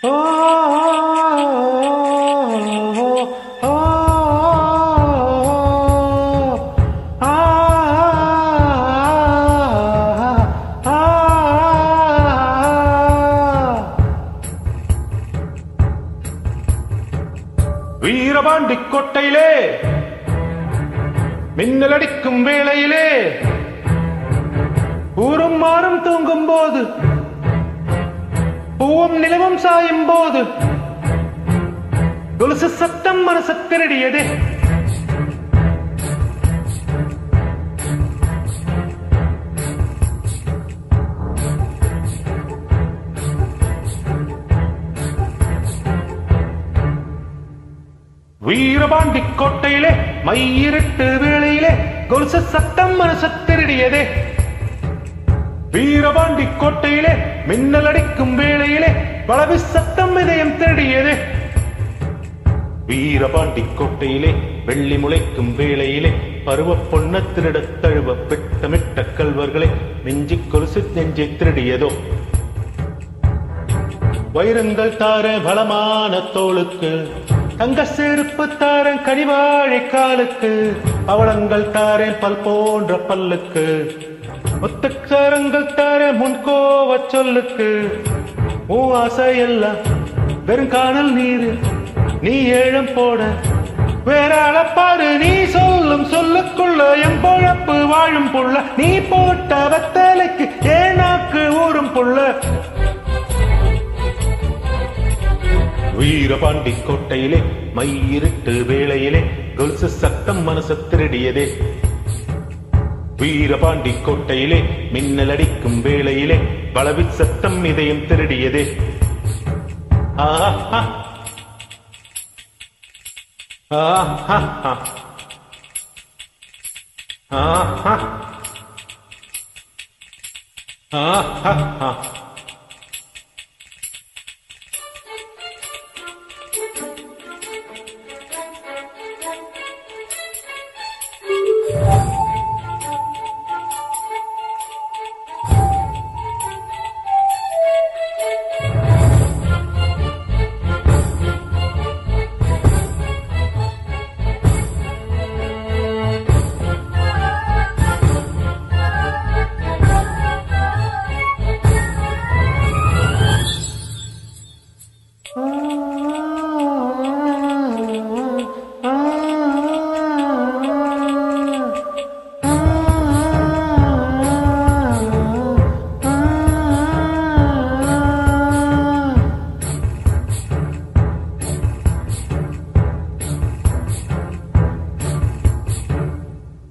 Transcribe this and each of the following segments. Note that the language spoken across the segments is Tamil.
ஓ வீரபாண்டி கோட்டையிலே மின்னல் அடிக்கும் வேளையிலே ஊரும் மாறும் தூங்கும் போது பூவும் நிலவும் சாயும் போது கொலுசு சத்தம் மனசு திருடியது. வீரபாண்டி கோட்டையிலே மையிருட்டு வேளையிலே கொலுசு சத்தம் மனசு திருடியதே. வீரபாண்டி கோட்டையிலே மின்னல் அடிக்கும் வேளையிலே பலவி சத்தம் இதயம் திருடியது. வீரபாண்டி கோட்டையிலே வெள்ளி முளைக்கும் வேளையிலே பருவ பொன்ன திருட தழுவ பெட்டமிட்ட கல்வர்களை நெஞ்சி கொலுசு நெஞ்சை திருடியதோ. வைரங்கள் தார பலமான தோளுக்கு, தங்க செருப்பு தாரன் கனிவாழை காலுக்கு, அவளங்கள் தாரேன் பல் போன்ற பல்லுக்கு, முத்துக்காரங்கள் தார முன்கோவ சொல்லுக்கு. உன் ஆசையெல்லாம் வெறுங்கானல் நீரு, நீ ஏழம் போட வேற அளப்பாரு. நீ சொல்லும் சொல்லுக்குள்ள என் பொழப்பு வாழும் புள்ள, நீ போட்ட வத்தலைக்கு ஏனாக்கு ஊரும் புள்ள. வீரபாண்டி கோட்டையிலே மையிருட்டு வேளையிலே கொலுசு சத்தம் மனசு திருடியதே. வீரபாண்டி கோட்டையிலே மின்னல் அடிக்கும் வேளையிலே பலவி சத்தம் இதயம் திருடியதே. ஆஹா ஆஹா ஆஹா ஆஹா.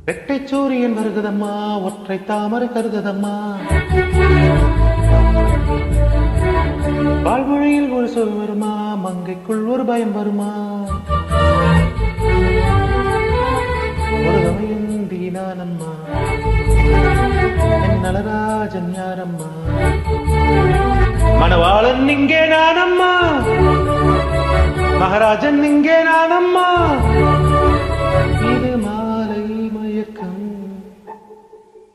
ரெட்டை சூரியன் வருகுதம்மா, ஒற்றை தாமரை கருகுதம்மா, வாழ்மொழியில் ஒரு சொல் வருமா, மங்கைக்குள் ஒரு பயம் வருமா, ஒரு தமையந்தி நானம்மா, என் நலராஜன் யாரம்மா, மணவாளன் இங்கே நானம்மா, மகாராஜன் இங்கே நானம்மா. இது மாலை மயக்கம்,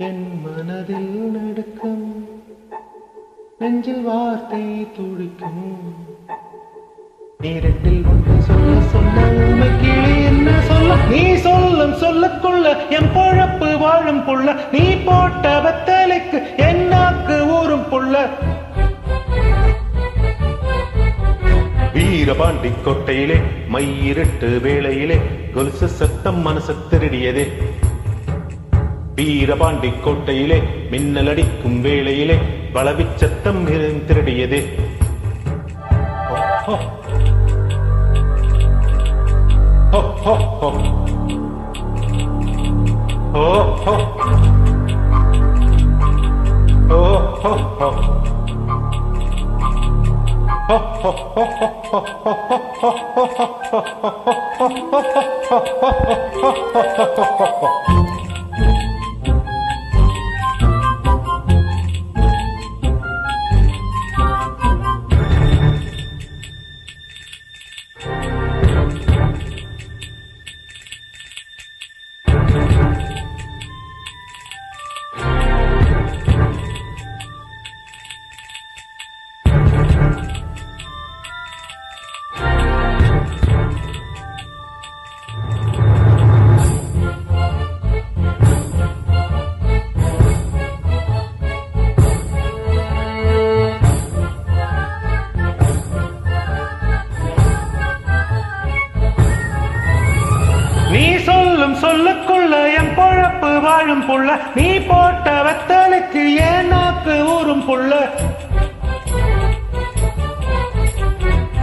என் மனதில் நடுக்கம், நெஞ்சில் வார்த்தை துடிக்கும். நீரட்டில் ஒன்று சொல்ல சொல்ல உண்மை கிளி என்ன சொல்ல, நீ சொல்லும் சொல்லுக்குள்ள என் பொழப்பு வாழும் புள்ள, நீ போட்ட வத்தலைக்கு என் நாக்கு ஊரும் புள்ள. வீரபாண்டி கோட்டையிலே மையிருட்டு வேளையிலே கொலுசு சத்தம் மனசு திருடியதே. வீரபாண்டி கோட்டையிலே மின்னல் அடிக்கும் வேளையிலே பலவி சத்தம் திருடியதே. ஓ ஓ ஓ ஓ ஓ. புள்ள நீ போட்ட வெத்தலைக்கு ஏன் நாக்கு ஊரும் புள்ள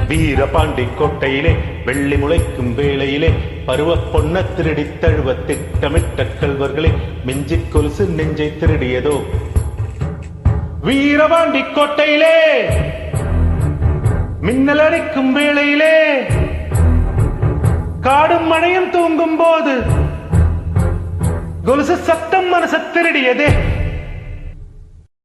வீரபாண்டி கோட்டையிலே வெள்ளி முளைக்கும் வேளையிலே பருவ பொன்ன திருடி தழுவ திட்டமிட்ட கல்வர்களே மிஞ்சி கொலுசு நெஞ்சை திருடியதோ வீரபாண்டி கோட்டையிலே மின்னல் அடிக்கும் வேளையிலே காடும் மழையும் தூங்கும் போது கொலுசு சத்தம் மனச திருடியதே